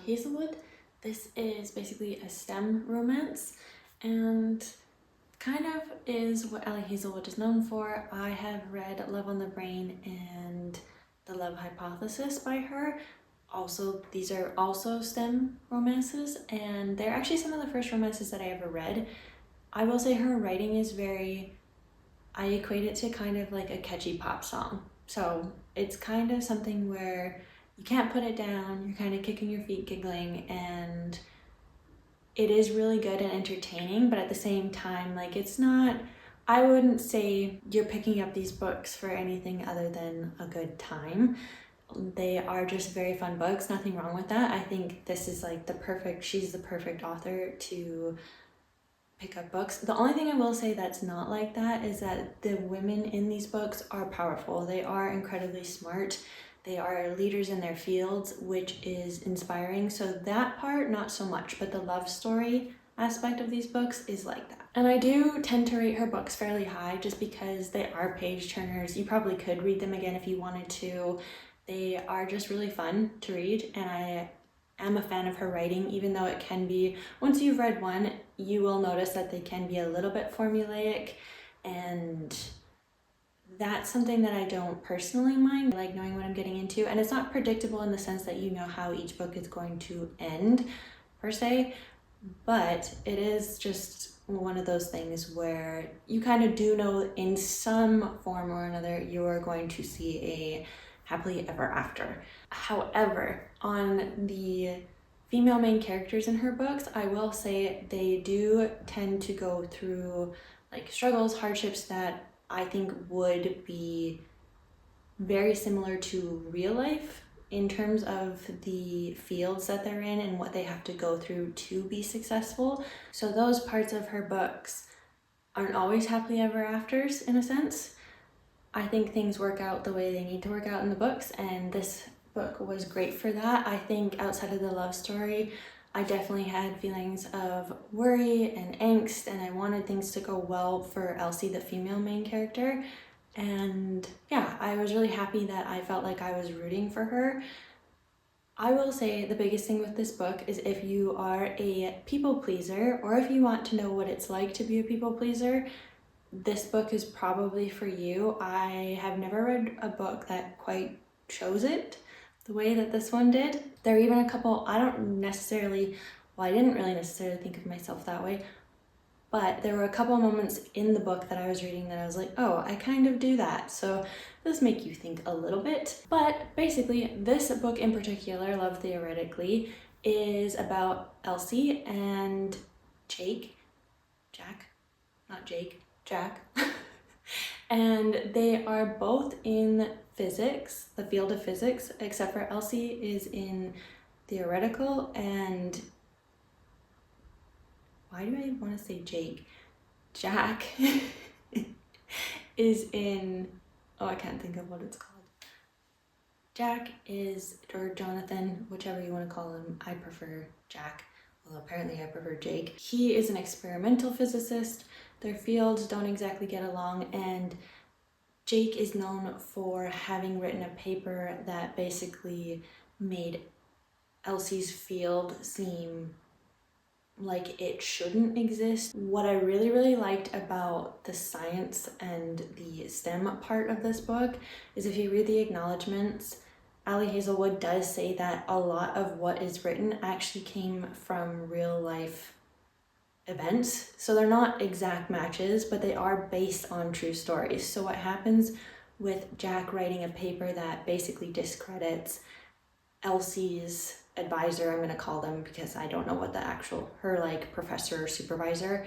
Hazelwood. This is basically a STEM romance and kind of is what Ali Hazelwood is known for. I have read Love on the Brain and The Love Hypothesis by her. Also, these are also STEM romances, and they're actually some of the first romances that I ever read. I will say her writing is I equate it to kind of like a catchy pop song. So it's kind of something where you can't put it down, you're kind of kicking your feet giggling, and it is really good and entertaining, but at the same time, like, it's not, I wouldn't say you're picking up these books for anything other than a good time. They are just very fun books, nothing wrong with that. I think this is like she's the perfect author to pick up books. The only thing I will say that's not like that is that the women in these books are powerful. They are incredibly smart. They are leaders in their fields, which is inspiring. So that part, not so much, but the love story aspect of these books is like that. And I do tend to rate her books fairly high just because they are page turners. You probably could read them again if you wanted to. They are just really fun to read, and I am a fan of her writing, even though it can be, once you've read one, you will notice that they can be a little bit formulaic, and that's something that I don't personally mind. I like knowing what I'm getting into, and it's not predictable in the sense that you know how each book is going to end per se, but it is just one of those things where you kind of do know in some form or another you are going to see a happily ever after. However, on the female main characters in her books, I will say they do tend to go through like struggles, hardships that I think would be very similar to real life in terms of the fields that they're in and what they have to go through to be successful. So those parts of her books aren't always happily ever afters in a sense. I think things work out the way they need to work out in the books, and this book was great for that. I think outside of the love story, I definitely had feelings of worry and angst, and I wanted things to go well for Elsie, the female main character. And yeah, I was really happy that I felt like I was rooting for her. I will say the biggest thing with this book is if you are a people pleaser, or if you want to know what it's like to be a people pleaser, this book is probably for you. I have never read a book that quite shows it the way that this one did. There are even a couple, I didn't really necessarily think of myself that way, but there were a couple moments in the book that I was reading that I was like, oh, I kind of do that. So this make you think a little bit. But basically, this book in particular, Love Theoretically, is about Elsie and Jack, and they are both in physics, the field of physics, except for Elsie is in theoretical, and why do I want to say Jake? Jack is in, oh, I can't think of what it's called. Jack is, or Jonathan, whichever you want to call him. I prefer Jack, although apparently I prefer Jake. He is an experimental physicist. Their fields don't exactly get along, and Jake is known for having written a paper that basically made Elsie's field seem like it shouldn't exist. What I really, really liked about the science and the STEM part of this book is if you read the acknowledgements, Ali Hazelwood does say that a lot of what is written actually came from real life events. So they're not exact matches, but they are based on true stories. So what happens with Jack writing a paper that basically discredits Elsie's advisor, I'm going to call them because I don't know what her like professor or supervisor,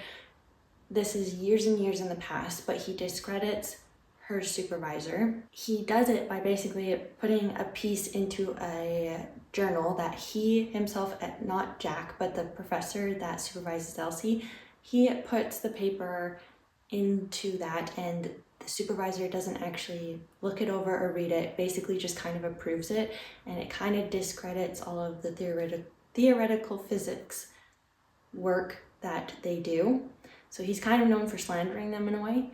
this is years and years in the past, but he discredits her supervisor. He does it by basically putting a piece into a journal that he himself, not Jack, but the professor that supervises Elsie, he puts the paper into that, and the supervisor doesn't actually look it over or read it, basically just kind of approves it, and it kind of discredits all of the theoretical physics work that they do. So he's kind of known for slandering them in a way.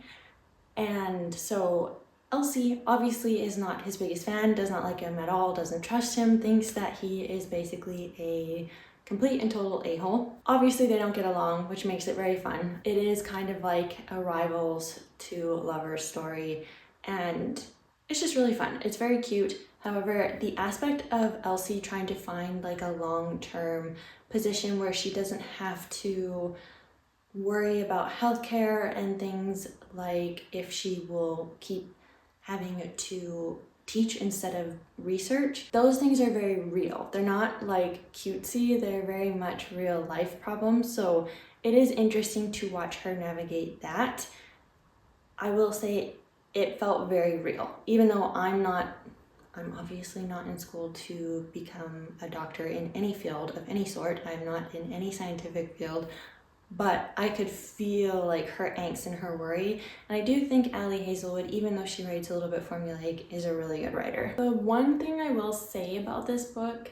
And so Elsie obviously is not his biggest fan, does not like him at all, doesn't trust him, thinks that he is basically a complete and total a-hole. Obviously they don't get along, which makes it very fun. It is kind of like a rivals to lovers story, and it's just really fun. It's very cute. However, the aspect of Elsie trying to find like a long-term position where she doesn't have to worry about healthcare and things, like if she will keep having to teach instead of research, those things are very real. They're not like cutesy, they're very much real life problems. So it is interesting to watch her navigate that. I will say it felt very real, even though I'm obviously not in school to become a doctor in any field of any sort. I'm not in any scientific field, but I could feel like her angst and her worry. And I do think Ali Hazelwood, even though she writes a little bit formulaic, is a really good writer. The one thing I will say about this book,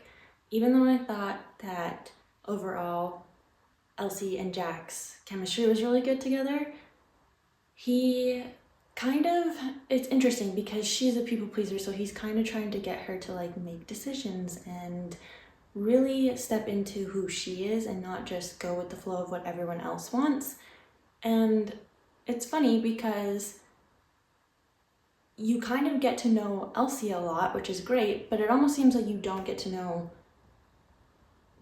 even though I thought that overall Elsie and Jack's chemistry was really good together, it's interesting because she's a people pleaser, so he's kind of trying to get her to like make decisions and really step into who she is and not just go with the flow of what everyone else wants. And it's funny because you kind of get to know Elsie a lot, which is great, but it almost seems like you don't get to know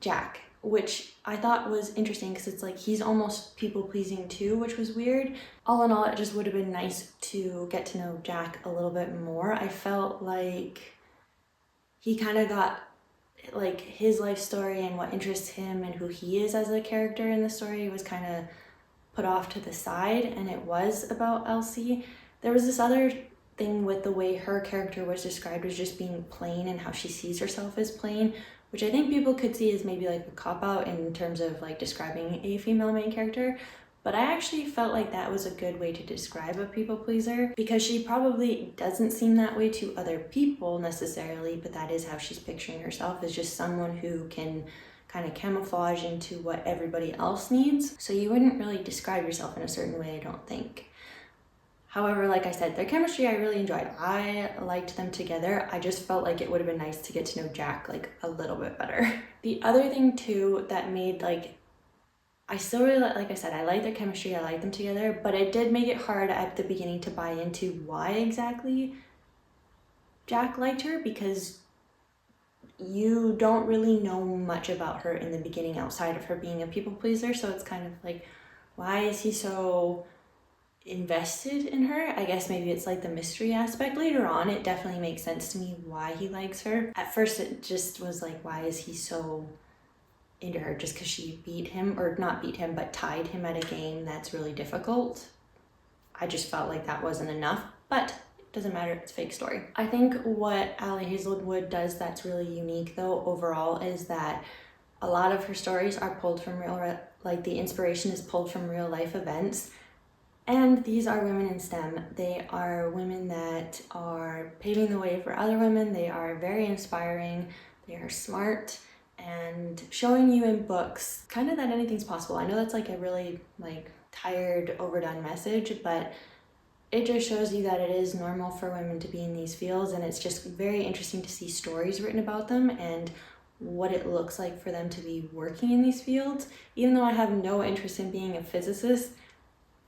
Jack, which I thought was interesting because it's like he's almost people-pleasing too, which was weird. All in all, it just would have been nice to get to know Jack a little bit more. I felt like he kind of got like his life story and what interests him and who he is as a character in the story was kind of put off to the side, and it was about Elsie. There was this other thing with the way her character was described as just being plain and how she sees herself as plain, which I think people could see as maybe like a cop-out in terms of like describing a female main character. But I actually felt like that was a good way to describe a people pleaser, because she probably doesn't seem that way to other people necessarily, but that is how she's picturing herself, as just someone who can kind of camouflage into what everybody else needs. So you wouldn't really describe yourself in a certain way, I don't think. However, like I said, their chemistry I really enjoyed. I liked them together. I just felt like it would have been nice to get to know Jack like a little bit better. The other thing too that made I still really like I said, I like their chemistry, I like them together, but it did make it hard at the beginning to buy into why exactly Jack liked her, because you don't really know much about her in the beginning outside of her being a people pleaser. So it's kind of like, why is he so invested in her? I guess maybe it's like the mystery aspect. Later on, it definitely makes sense to me why he likes her. At first, it just was like, why is he so into her? Just because she beat him, or not beat him, but tied him at a game that's really difficult. I just felt like that wasn't enough, but it doesn't matter, it's a fake story. I think what Ali Hazelwood does that's really unique though overall is that a lot of her stories are pulled from like the inspiration is pulled from real life events. And these are women in STEM. They are women that are paving the way for other women. They are very inspiring. They are smart and showing you in books kind of that anything's possible. I know that's like a really tired, overdone message, but it just shows you that it is normal for women to be in these fields, and it's just very interesting to see stories written about them and what it looks like for them to be working in these fields. Even though I have no interest in being a physicist,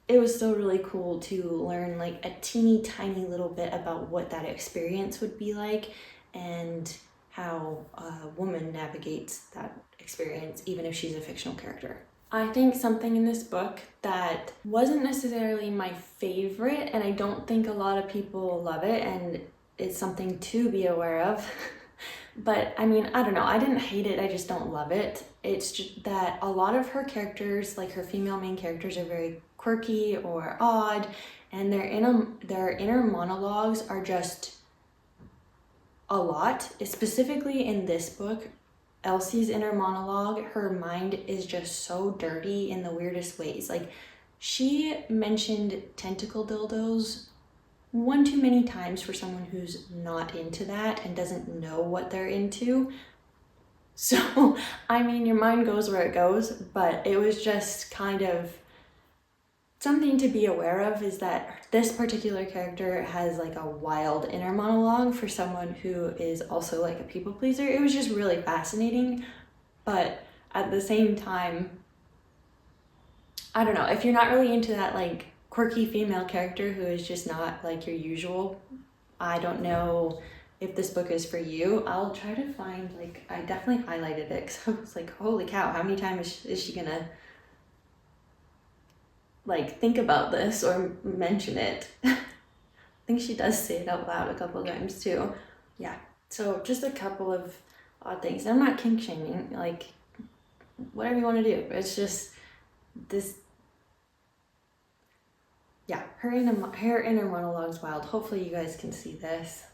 it was still really cool to learn like a teeny tiny little bit about what that experience would be like and how a woman navigates that experience, even if she's a fictional character. I think something in this book that wasn't necessarily my favorite, and I don't think a lot of people love it, and it's something to be aware of, but I mean, I don't know, I didn't hate it, I just don't love it. It's just that a lot of her characters, like her female main characters, are very quirky or odd, and their inner monologues are just a lot. Specifically in this book, Elsie's inner monologue, her mind is just so dirty in the weirdest ways. Like, she mentioned tentacle dildos one too many times for someone who's not into that and doesn't know what they're into. So, I mean, your mind goes where it goes, but it was just kind of Something to be aware of is that this particular character has like a wild inner monologue for someone who is also like a people pleaser. It was just really fascinating, but at the same time, I don't know, if you're not really into that like quirky female character who is just not like your usual, I don't know if this book is for you. I'll try to find, like, I definitely highlighted it because I was like, holy cow, how many times is she gonna like think about this or mention it? I think she does say it out loud a couple of times too. Yeah, so just a couple of odd things. I'm not kink shaming, like whatever you want to do. It's just this, yeah, her inner monologue's wild. Hopefully you guys can see this.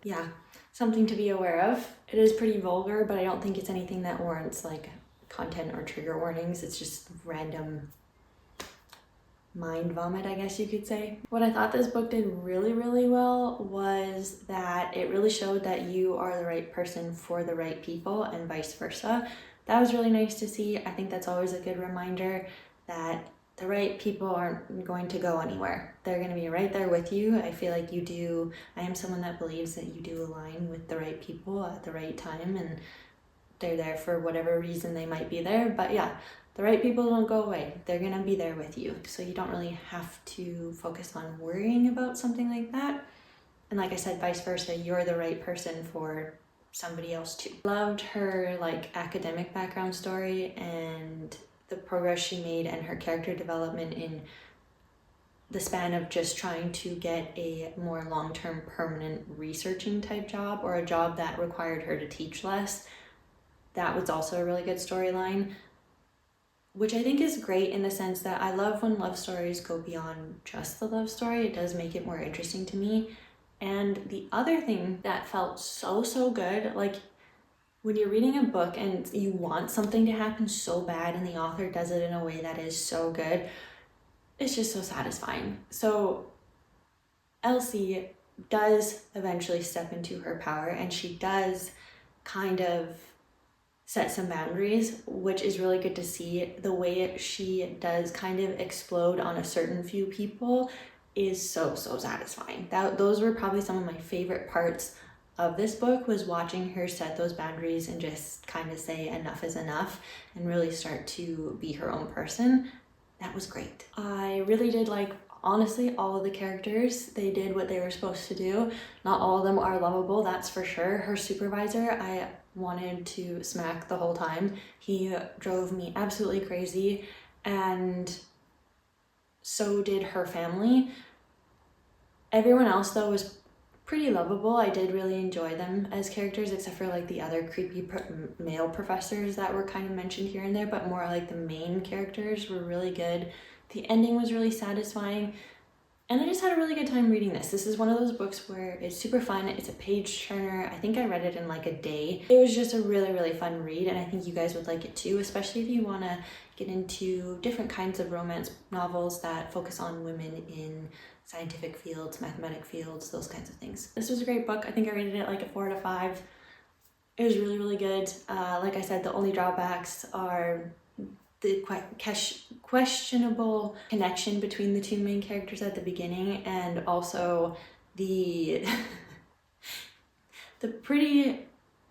Yeah, something to be aware of. It is pretty vulgar, but I don't think it's anything that warrants like content or trigger warnings. It's just random mind vomit, I guess you could say. What I thought this book did really, really well was that it really showed that you are the right person for the right people and vice versa. That was really nice to see. I think that's always a good reminder that the right people aren't going to go anywhere. They're going to be right there with you. I feel like you do. I am someone that believes that you do align with the right people at the right time, and they're there for whatever reason they might be there. But yeah, the right people don't go away. They're going to be there with you. So you don't really have to focus on worrying about something like that. And like I said, vice versa, you're the right person for somebody else too. Loved her like academic background story and the progress she made and her character development in the span of just trying to get a more long-term permanent researching type job, or a job that required her to teach less. That was also a really good storyline, which I think is great in the sense that I love when love stories go beyond just the love story. It does make it more interesting to me. And the other thing that felt so good, like when you're reading a book and you want something to happen so bad and the author does it in a way that is so good, it's just so satisfying. So Elsie does eventually step into her power, and she does kind of set some boundaries, which is really good to see. The way she does kind of explode on a certain few people is so satisfying. Those were probably some of my favorite parts of this book, was watching her set those boundaries and just kind of say enough is enough and really start to be her own person. That was great. I really did like, honestly, all of the characters. They did what they were supposed to do. Not all of them are lovable, that's for sure. Her supervisor, I wanted to smack the whole time. He drove me absolutely crazy, and so did her family. Everyone else though was pretty lovable. I did really enjoy them as characters, except for like the other creepy male professors that were kind of mentioned here and there, but more like the main characters were really good. The ending was really satisfying, and I just had a really good time reading this. This is one of those books where it's super fun. It's a page turner. I think I read it in like a day. It was just a really fun read, and I think you guys would like it too, especially if you want to get into different kinds of romance novels that focus on women in scientific fields, mathematic fields, those kinds of things. This was a great book. I think I rated it like a 4 out of 5. It was really good. Like I said, the only drawbacks are the questionable connection between the two main characters at the beginning, and also the the pretty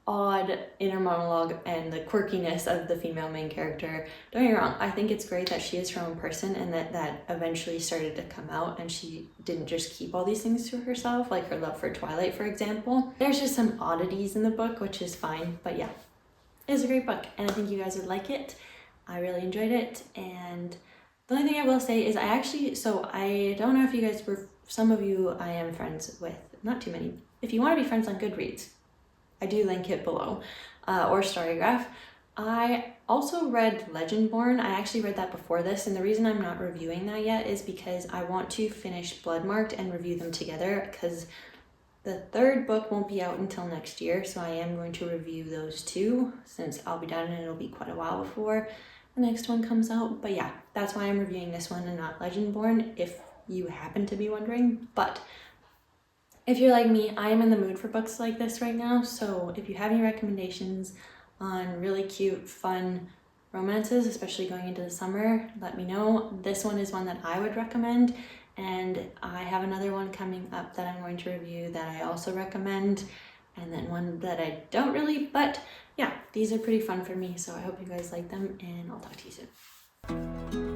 odd inner monologue and the quirkiness of the female main character. Don't get me wrong, I think it's great that she is her own person and that eventually started to come out, and she didn't just keep all these things to herself, like her love for Twilight, for example. There's just some oddities in the book, which is fine, but yeah, it's a great book, and I think you guys would like it. I really enjoyed it, and the only thing I will say is I don't know if you guys were, some of you I am friends with, not too many. If you want to be friends on Goodreads, I do link it below, or Storygraph. I also read Legendborn. I actually read that before this, and the reason I'm not reviewing that yet is because I want to finish Bloodmarked and review them together, because the third book won't be out until next year, so I am going to review those two, since I'll be done and it'll be quite a while before the next one comes out. But yeah, that's why I'm reviewing this one and not Legendborn, if you happen to be wondering. But if you're like me, I am in the mood for books like this right now, so if you have any recommendations, on really cute, fun romances, especially going into the summer, let me know. This one is one that I would recommend, and I have another one coming up that I'm going to review that I also recommend, and then one that I don't really, but yeah, these are pretty fun for me, so I hope you guys like them, and I'll talk to you soon.